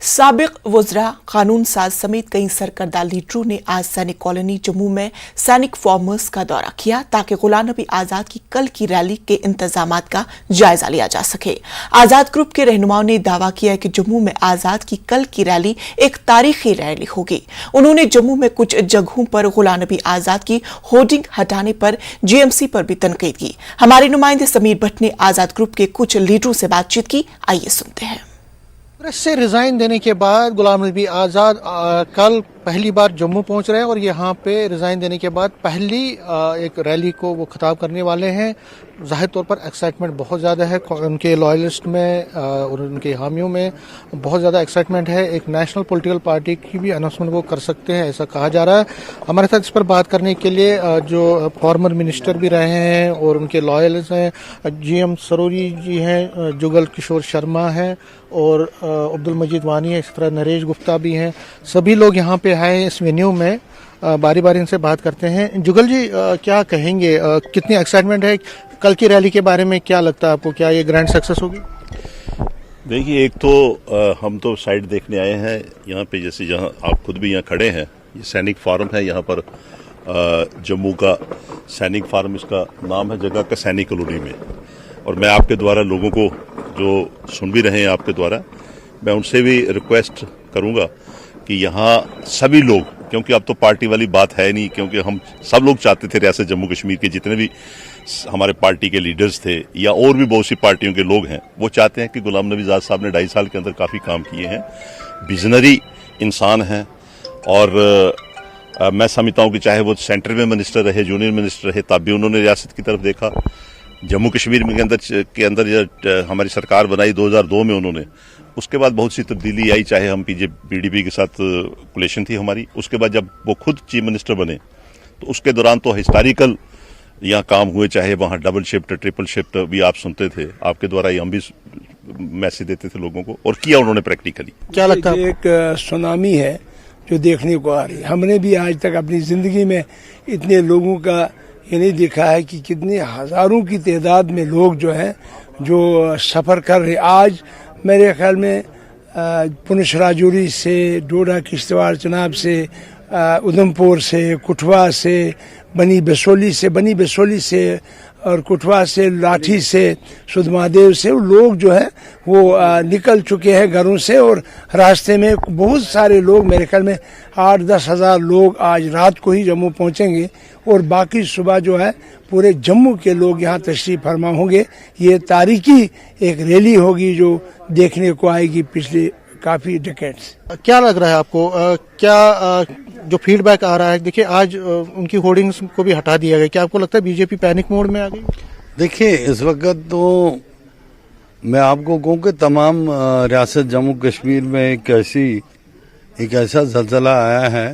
साबिक वज़रा, कानून साज समेत कई सरकर्दा लीडरों ने आज सैनिक कॉलोनी जम्मू में सैनिक फार्मर्स का दौरा किया ताकि गुलाम नबी आजाद की कल की रैली के इंतजामात का जायजा लिया जा सके। आजाद ग्रुप के रहनुमाओं ने दावा किया कि जम्मू में आजाद की कल की रैली एक तारीखी रैली होगी। उन्होंने जम्मू में कुछ जगहों पर गुलाम नबी आजाद की होर्डिंग हटाने पर जीएमसी पर भी तनकीद की। हमारे नुमाइंदे समीर भट्ट ने आजाद ग्रुप के कुछ लीडरों से बातचीत की, आइए सुनते हैं। कांग्रेस से रिजाइन देने के बाद गुलाम नबी आजाद कल पहली बार जम्मू पहुंच रहे हैं और यहाँ पे रिजाइन देने के बाद पहली एक रैली को वो खिताब करने वाले हैं। जाहिर तौर पर एक्साइटमेंट बहुत ज़्यादा है, उनके लॉयलिस्ट में और उनके हामियों में बहुत ज़्यादा एक्साइटमेंट है। एक नेशनल पॉलिटिकल पार्टी की भी अनाउंसमेंट वो कर सकते हैं, ऐसा कहा जा रहा है। हमारे साथ इस पर बात करने के लिए जो फॉर्मर मिनिस्टर भी रहे हैं और उनके लॉयलिस्ट हैं, GM सरोरी जी हैं, जुगल किशोर शर्मा हैं और अब्दुल मजीद वानी है, इस तरह नरेश गुप्ता भी हैं। सभी लोग यहाँ पे आए इस वेन्यू में, बारी बारी इनसे बात करते हैं। जुगल जी, क्या कहेंगे, कितनी एक्साइटमेंट है कल की रैली के बारे में? क्या लगता है आपको, क्या ये ग्रैंड सक्सेस होगी? देखिए, एक तो हम तो साइड देखने आए हैं यहाँ पे, जैसे जहाँ आप खुद भी यहाँ खड़े हैं, ये सैनिक फार्म है यहाँ पर, जम्मू का सैनिक फार्म इसका नाम है, जगह का सैनिक कॉलोनी में। और मैं आपके द्वारा लोगों को जो सुन भी रहे हैं आपके द्वारा, मैं उनसे भी रिक्वेस्ट करूंगा कि यहाँ सभी लोग, क्योंकि अब तो पार्टी वाली बात है नहीं, क्योंकि हम सब लोग चाहते थे रियासत जम्मू कश्मीर के जितने भी हमारे पार्टी के लीडर्स थे या और भी बहुत सी पार्टियों के लोग हैं, वो चाहते हैं कि गुलाम नबी आजाद साहब ने 2.5 साल के अंदर काफ़ी काम किए हैं, विजनरी इंसान हैं। और मैं समझता हूँ कि चाहे वो सेंटर में मिनिस्टर रहे, यूनियन मिनिस्टर रहे, तब भी उन्होंने रियासत की तरफ देखा। जम्मू कश्मीर के अंदर जब हमारी सरकार बनाई 2002 में उन्होंने, उसके बाद बहुत सी तब्दीली आई, चाहे हम PDP के साथ कोलेशन थी हमारी। उसके बाद जब वो खुद चीफ मिनिस्टर बने तो उसके दौरान तो हिस्टोरिकल यहाँ काम हुए, चाहे वहाँ डबल शिफ्ट ट्रिपल शिफ्ट भी आप सुनते थे, आपके द्वारा हम भी मैसेज देते थे लोगों को, और किया उन्होंने प्रैक्टिकली। क्या लगता है? एक सुनामी है जो देखने को आ रही है। हमने भी आज तक अपनी जिंदगी में इतने लोगों का ये नहीं देखा है कि कितने हजारों की तादाद में लोग जो हैं जो सफर कर रहे। आज मेरे ख्याल में पुंछ राजौरी से, डोडा किश्तवाड़ चनाब से, उधमपुर से, कुठवा से, बनी बसोली से और कुठवा से, लाठी से, सुधमादेव से लोग जो है वो निकल चुके हैं घरों से। और रास्ते में बहुत सारे लोग, मेरे ख्याल में 8-10 हज़ार लोग आज रात को ही जम्मू पहुंचेंगे और बाकी सुबह जो है पूरे जम्मू के लोग यहाँ तशरीफ फरमा होंगे। ये तारीखी एक रैली होगी जो देखने को आएगी पिछले काफी डिकेड्स। क्या लग रहा है आपको, क्या जो फीडबैक आ रहा है? देखिए, आज उनकी होर्डिंग्स को भी हटा दिया गया। क्या आपको लगता है बीजेपी पैनिक मोड में आ गई? देखिए, इस वक्त तो मैं आपको कहूँ कि तमाम रियासत जम्मू कश्मीर में एक ऐसा ज़लज़ला आया है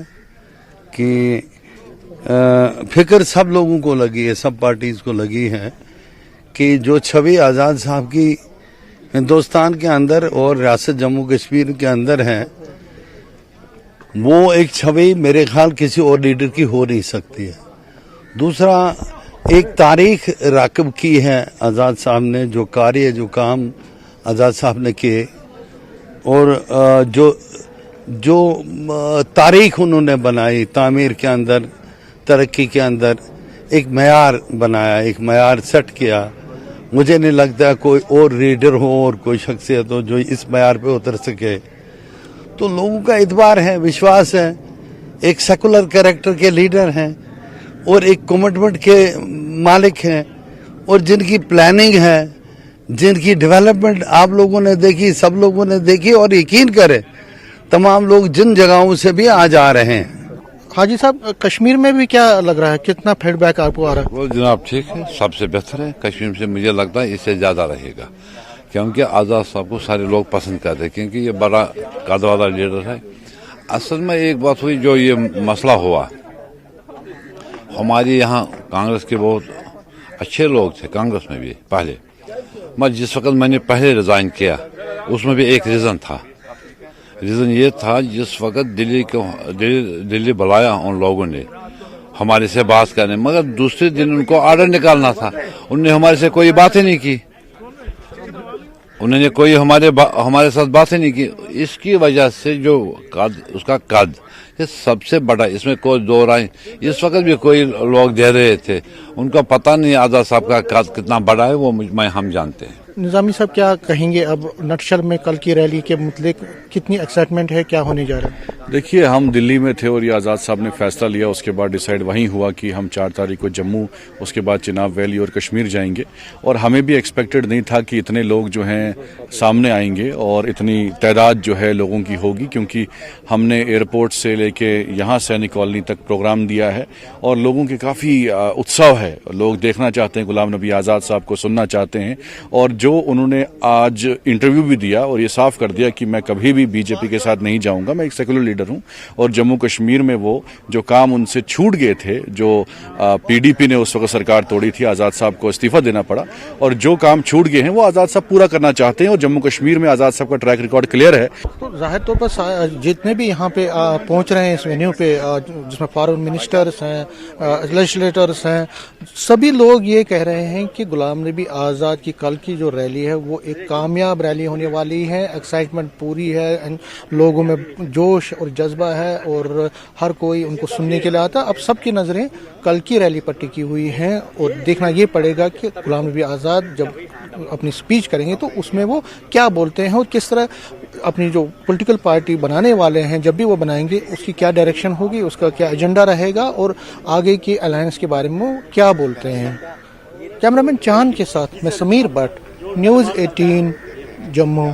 कि फिक्र सब लोगों को लगी है, सब पार्टीज को लगी है कि जो छवि आज़ाद साहब की हिंदुस्तान के अंदर और रियासत जम्मू कश्मीर के अंदर है, वो एक छवि मेरे ख्याल किसी और लीडर की हो नहीं सकती है। दूसरा, एक तारीख राकब की है आज़ाद साहब ने, जो कार्य जो काम आज़ाद साहब ने किए और जो तारीख उन्होंने बनाई तामीर के अंदर, तरक्की के अंदर, एक मयार बनाया, एक मयार सेट किया। मुझे नहीं लगता कोई और लीडर हो और कोई शख्सियत हो जो इस मयार पे उतर सके। तो लोगों का इतबार है, विश्वास है, एक सेकुलर कैरेक्टर के लीडर हैं और एक कमिटमेंट के मालिक हैं और जिनकी प्लानिंग है, जिनकी डेवलपमेंट आप लोगों ने देखी, सब लोगों ने देखी। और यकीन करें, तमाम लोग जिन जगहों से भी आज आ रहे हैं। हाजी साहब, कश्मीर में भी क्या लग रहा है, कितना फीडबैक आपको आ रहा है? वो जनाब ठीक है, सबसे बेहतर है। कश्मीर से मुझे लगता है इससे ज्यादा रहेगा, क्योंकि आज़ाद साहब को सारे लोग पसंद करते हैं, क्योंकि ये बड़ा कद वाला लीडर है। असल में एक बात हुई, जो ये मसला हुआ, हमारे यहाँ कांग्रेस के बहुत अच्छे लोग थे, कांग्रेस में भी पहले, मगर जिस वक्त मैंने पहले रिजाइन किया उसमें भी एक रीज़न था। रीज़न ये था, जिस वक्त दिल्ली बुलाया उन लोगों ने हमारे से बात करने, मगर दूसरे दिन उनको ऑर्डर निकालना था, उनने हमारे से कोई बात ही नहीं की। उन्होंने कोई हमारे साथ बात ही नहीं की। इसकी वजह से जो उसका कद ये सबसे बड़ा, इसमें कोई दो राय, इस वक्त भी कोई लोग दे रहे थे, उनका पता नहीं आजाद साहब का कद कितना बड़ा है, वो हम जानते हैं। निजामी साहब क्या कहेंगे अब नटशल में कल की रैली के मुतलिक, कितनी एक्साइटमेंट है, क्या होने जा रहा है? देखिए, हम दिल्ली में थे और ये आज़ाद साहब ने फैसला लिया, उसके बाद डिसाइड वहीं हुआ कि हम 4 तारीख को जम्मू, उसके बाद चिनाब वैली और कश्मीर जाएंगे। और हमें भी एक्सपेक्टेड नहीं था कि इतने लोग जो हैं सामने आएंगे और इतनी तादाद जो है लोगों की होगी, क्योंकि हमने एयरपोर्ट से लेके यहाँ सैनिक कॉलोनी तक प्रोग्राम दिया है और लोगों के काफ़ी उत्साह है, लोग देखना चाहते हैं, गुलाम नबी आज़ाद साहब को सुनना चाहते हैं। और जो उन्होंने आज इंटरव्यू भी दिया और ये साफ कर दिया कि मैं कभी भी बीजेपी के साथ नहीं जाऊंगा, मैं एक सेकुलर लीडर हूं, और जम्मू कश्मीर में वो जो काम उनसे छूट गए थे, जो पीडीपी ने उस वक्त सरकार तोड़ी थी, आज़ाद साहब को इस्तीफा देना पड़ा, और जो काम छूट गए हैं वो आज़ाद साहब पूरा करना चाहते हैं। और जम्मू कश्मीर में आज़ाद साहब का ट्रैक रिकॉर्ड क्लियर है। तो जाहिर तौर पर जितने भी यहाँ पे पहुंच रहे हैं इस वेन्यू पे, जिसमें फॉरेन मिनिस्टर्स हैं, लेजिस्लेटर्स हैं, सभी लोग ये कह रहे हैं कि गुलाम नबी आज़ाद की कल की जो रैली है वो एक कामयाब रैली होने वाली है। एक्साइटमेंट पूरी है, लोगों में जोश और जज्बा है और हर कोई उनको सुनने के लिए आता। अब सबकी नज़रें कल की रैली पर टिकी हुई हैं और देखना ये पड़ेगा कि गुलाम नबी आज़ाद जब अपनी स्पीच करेंगे तो उसमें वो क्या बोलते हैं और किस तरह अपनी जो पॉलिटिकल पार्टी बनाने वाले हैं, जब भी वो बनाएंगे, उसकी क्या डायरेक्शन होगी, उसका क्या एजेंडा रहेगा और आगे की अलायंस के बारे में वो क्या बोलते हैं। कैमरामैन चांद के साथ मैं समीर भट्ट, न्यूज़ 18 जम्मू।